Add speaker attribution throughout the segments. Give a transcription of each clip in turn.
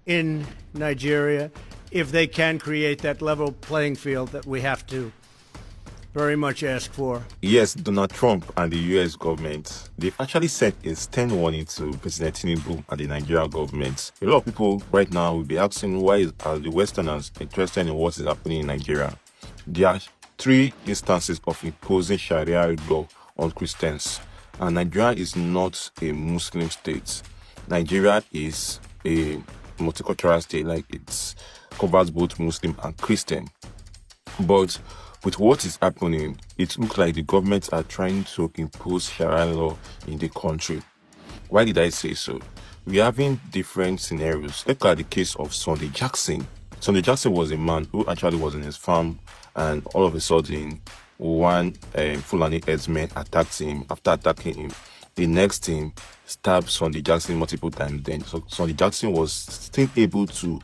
Speaker 1: in Nigeria if they can create that level playing field that we have to very much ask for.
Speaker 2: Yes, Donald Trump and the US government, they've actually sent a stern warning to President Tinubu and the Nigerian government. A lot of people right now will be asking why are the Westerners interested in what is happening in Nigeria. There are three instances of imposing Sharia law on Christians, and Nigeria is not a Muslim state. Nigeria is a multicultural state, like it covers both Muslim and Christian. But with what is happening, it looks like the governments are trying to impose Sharia law in the country. Why did I say so? We're having different scenarios. Look at the case of Sunday Jackson. Sunday Jackson was a man who actually was in his farm, and all of a sudden, one Fulani herdsman attacked him. After attacking him, the next team stabbed Sunday Jackson multiple times. Then so Sunday Jackson was still able to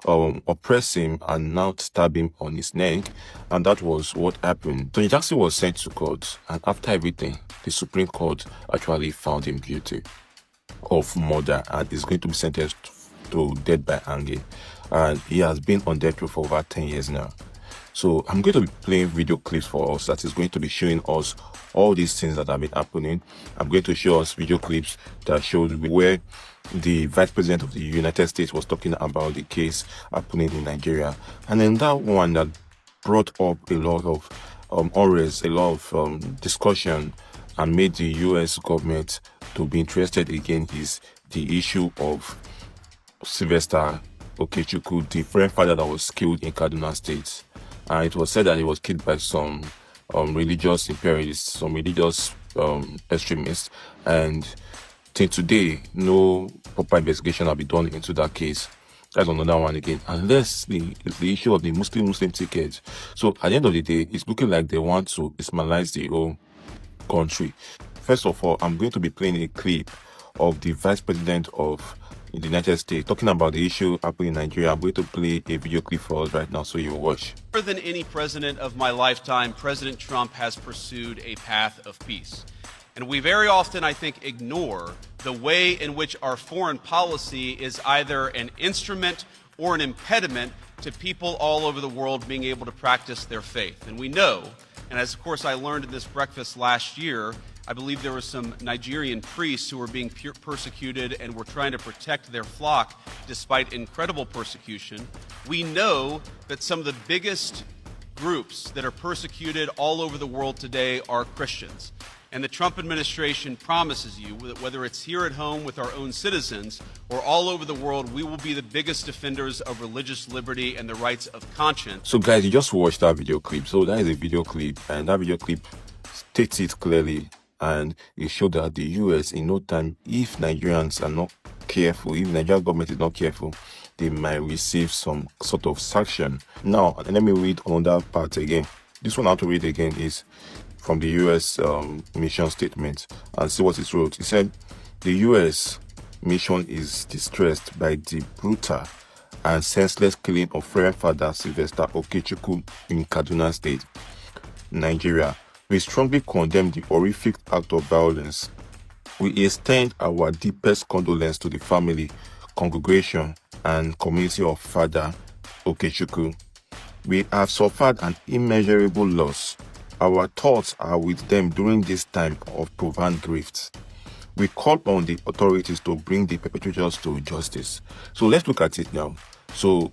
Speaker 2: oppress him and now stab him on his neck, and that was what happened. Sunday Jackson was sent to court, and after everything, the Supreme Court actually found him guilty of murder and is going to be sentenced to death by hanging. And he has been on death row for over 10 years now. So I'm going to be playing video clips for us that is going to be showing us all these things that have been happening. I'm going to show us video clips that shows where the Vice President of the United States was talking about the case happening in Nigeria. And then that one that brought up a lot of unrest, a lot of discussion, and made the US government to be interested again is the issue of Sylvester Okechukwu, the French father that was killed in Kaduna State. And it was said that he was killed by some religious imperialists, some religious extremists. And till today, no proper investigation has been done into that case. That's another one again. Unless the issue of the Muslim ticket. So at the end of the day, it's looking like they want to Islamize the whole country. First of all, I'm going to be playing a clip of the Vice President of the United States talking about the issue happening in Nigeria. I'm going to play a video clip for us right now so you watch.
Speaker 3: More than any president of my lifetime, President Trump has pursued a path of peace. And we very often, I think, ignore the way in which our foreign policy is either an instrument or an impediment to people all over the world being able to practice their faith. And we know, and as of course I learned at this breakfast last year, I believe there were some Nigerian priests who were being persecuted and were trying to protect their flock despite incredible persecution. We know that some of the biggest groups that are persecuted all over the world today are Christians. And the Trump administration promises you that whether it's here at home with our own citizens or all over the world, we will be the biggest defenders of religious liberty and the rights of conscience.
Speaker 2: So guys, you just watched that video clip. So that is a video clip, and that video clip states it clearly. And it showed that the US, in no time, if Nigerians are not careful, if Nigerian government is not careful, they might receive some sort of sanction. Now, let me read another part again. This one I have to read again is from the US mission statement, and see what it wrote. It said, the US mission is distressed by the brutal and senseless killing of French father Sylvester Okechukwu in Kaduna State, Nigeria. We strongly condemn the horrific act of violence. We extend our deepest condolence to the family, congregation, and community of Father Okechukwu. We have suffered an immeasurable loss. Our thoughts are with them during this time of profound grief. We call on the authorities to bring the perpetrators to justice. So let's look at it now. So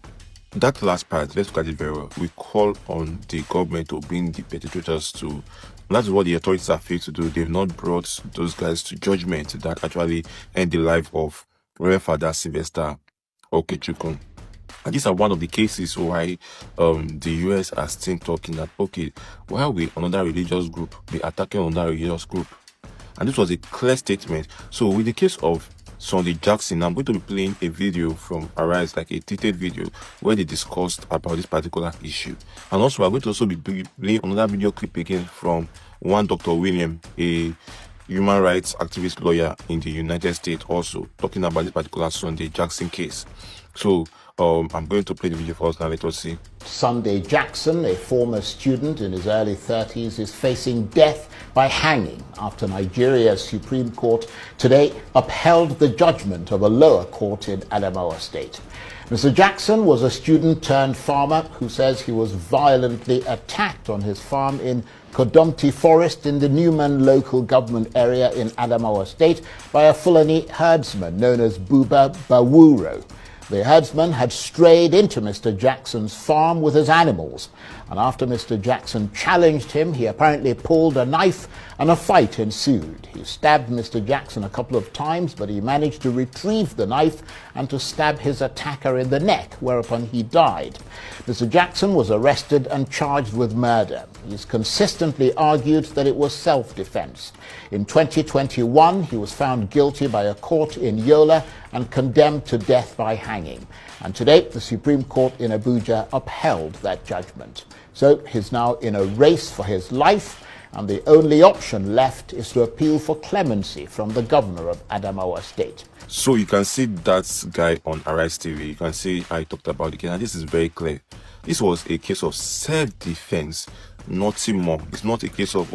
Speaker 2: that last part, let's look at it very well. We call on the government to bring the perpetrators to. That's what the authorities have failed to do. They've not brought those guys to judgment that actually end the life of Reverend Father Sylvester Okechukwu. And these are one of the cases why the US are still talking that, okay, why will another religious group be attacking another religious group? And this was a clear statement. So with the case of Sunday Jackson, I'm going to be playing a video from Arise, like a detailed video where they discussed about this particular issue. And also, I'm going to also be playing another video clip again from one Dr. William, a human rights activist lawyer in the United States, also talking about this particular Sunday Jackson case. So I'm going to play the video for us now. Let us see.
Speaker 4: Sunday Jackson, a former student in his early 30s, is facing death by hanging after Nigeria's Supreme Court today upheld the judgment of a lower court in Adamawa State. Mr. Jackson was a student turned farmer who says he was violently attacked on his farm in Kodomti Forest in the Newman local government area in Adamawa State by a Fulani herdsman known as Buba Bawuro. The herdsman had strayed into Mr. Jackson's farm with his animals, and after Mr. Jackson challenged him, he apparently pulled a knife and a fight ensued. He stabbed Mr. Jackson a couple of times, but he managed to retrieve the knife and to stab his attacker in the neck, whereupon he died. Mr. Jackson was arrested and charged with murder. He's consistently argued that it was self-defense. In 2021, he was found guilty by a court in Yola and condemned to death by hanging. And today, the Supreme Court in Abuja upheld that judgment. So he's now in a race for his life, and the only option left is to appeal for clemency from the governor of Adamawa State.
Speaker 2: So you can see that guy on Arise TV. You can see I talked about the case, and this is very clear. This was a case of self-defense, nothing more. It's not a case of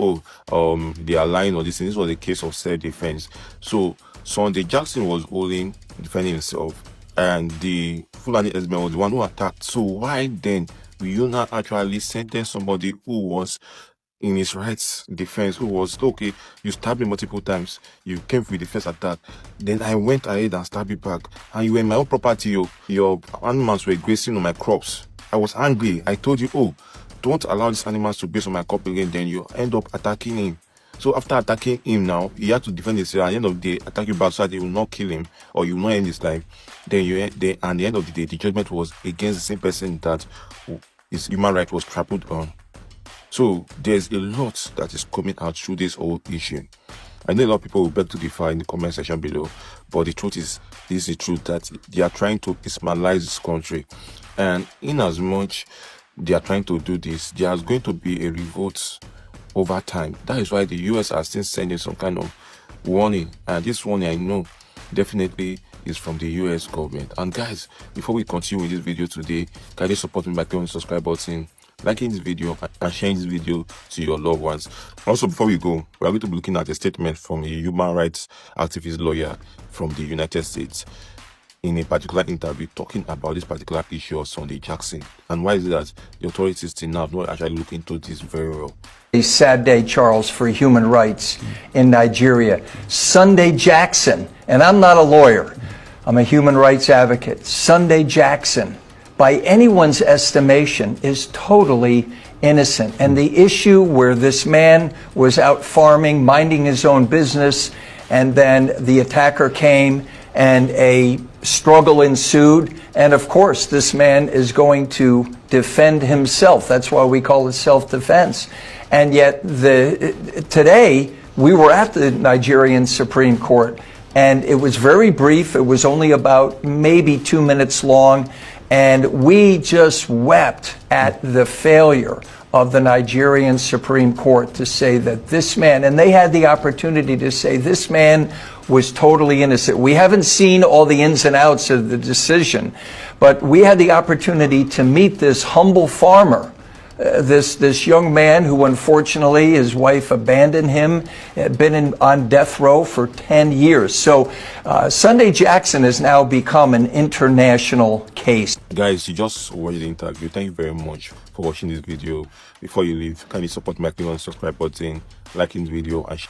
Speaker 2: they are lying or this thing. This was a case of self-defense. So Sunday Jackson was only defending himself, and the Fulani herdsman was the one who attacked. So why then will you not actually sentence somebody who was in his rights defense, who was okay, you stabbed me multiple times, you came with the first attack, then I went ahead and stabbed you back, and you were in my own property, your animals were grazing on my crops. I was angry. I told you, don't allow these animals to graze on my crop again. Then you end up attacking him. So after attacking him now, he had to defend himself. At the end of the day, attack you back so that they will not kill him or you will not end his life. Then at the end of the day, the judgment was against the same person that his human right was trampled on. So there's a lot that is coming out through this whole issue. I know a lot of people will beg to differ in the comment section below, but the truth is, this is the truth, that they are trying to Ismailize this country. And in as much they are trying to do this, there is going to be a revolt over time. That is why the US are still sending some kind of warning. And this warning, I know, definitely is from the US government. And guys, before we continue with this video today, kindly support me by clicking on the subscribe button, liking this video, and sharing this video to your loved ones. Also, before we go, we are going to be looking at a statement from a human rights activist lawyer from the United States in a particular interview talking about this particular issue of Sunday Jackson. And why is it that the authorities still now not actually looking into this very well?
Speaker 5: A sad day, Charles, for human rights in Nigeria. Sunday Jackson, and I'm not a lawyer, I'm a human rights advocate. Sunday Jackson, by anyone's estimation, is totally innocent. And the issue where this man was out farming, minding his own business, and then the attacker came and a struggle ensued. And of course, this man is going to defend himself. That's why we call it self-defense. And yet today we were at the Nigerian Supreme Court, and it was very brief. It was only about maybe 2 minutes long. And we just wept at the failure of the Nigerian Supreme Court to say that this man, and they had the opportunity to say this man was totally innocent. We haven't seen all the ins and outs of the decision, but we had the opportunity to meet this humble farmer, this young man who unfortunately his wife abandoned him, had been on death row for 10 years. So Sunday Jackson has now become an international case.
Speaker 2: Guys, you just watched the interview. Thank you very much for watching this video. Before you leave, kindly support my click on the subscribe button, liking the video, and